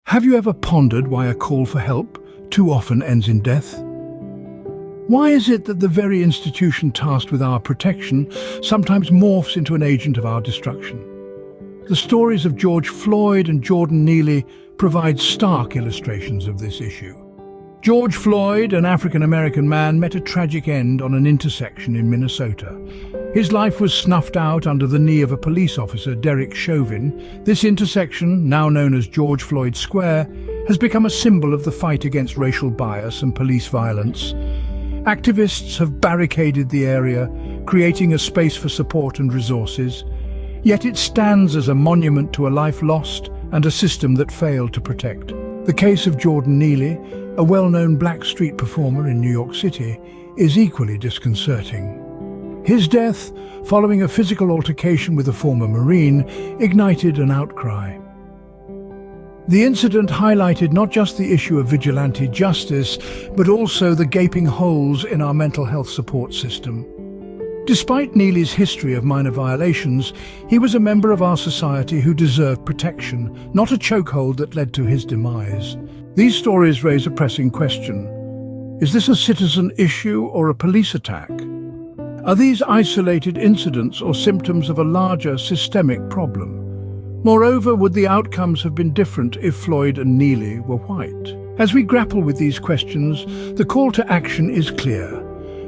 Have you ever pondered why a call for help too often ends in death? Why is it that the very institution tasked with our protection sometimes morphs into an agent of our destruction? The stories of George Floyd and Jordan Neely provide stark illustrations of this issue. George Floyd, an African-American man, met a tragic end on an intersection in Minnesota. His life was snuffed out under the knee of a police officer, Derek Chauvin. This intersection, now known as George Floyd Square, has become a symbol of the fight against racial bias and police violence. Activists have barricaded the area, creating a space for support and resources. Yet it stands as a monument to a life lost and a system that failed to protect. The case of Jordan Neely, a well-known black street performer in New York City, is equally disconcerting. His death, following a physical altercation with a former Marine, ignited an outcry. The incident highlighted not just the issue of vigilante justice, but also the gaping holes in our mental health support system. Despite Neely's history of minor violations, he was a member of our society who deserved protection, not a chokehold that led to his demise. These stories raise a pressing question. Is this a citizen issue or a police attack? Are these isolated incidents or symptoms of a larger systemic problem? Moreover, would the outcomes have been different if Floyd and Neely were white? As we grapple with these questions, the call to action is clear.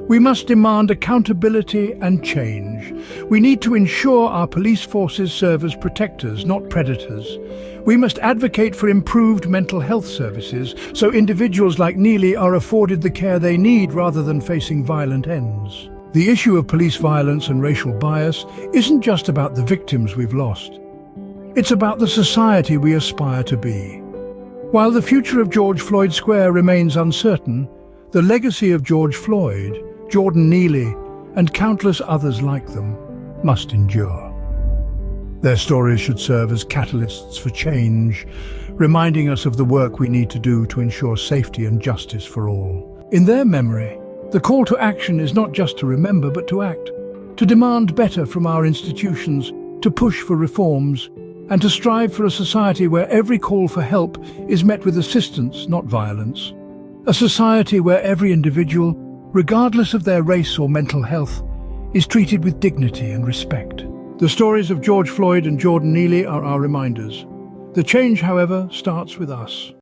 We must demand accountability and change. We need to ensure our police forces serve as protectors, not predators. We must advocate for improved mental health services so individuals like Neely are afforded the care they need rather than facing violent ends. The issue of police violence and racial bias isn't just about the victims we've lost. It's about the society we aspire to be. While the future of George Floyd Square remains uncertain, the legacy of George Floyd, Jordan Neely, and countless others like them must endure. Their stories should serve as catalysts for change, reminding us of the work we need to do to ensure safety and justice for all. In their memory, the call to action is not just to remember but to act, to demand better from our institutions, to push for reforms, and to strive for a society where every call for help is met with assistance, not violence. A society where every individual, regardless of their race or mental health, is treated with dignity and respect. The stories of George Floyd and Jordan Neely are our reminders. The change, however, starts with us.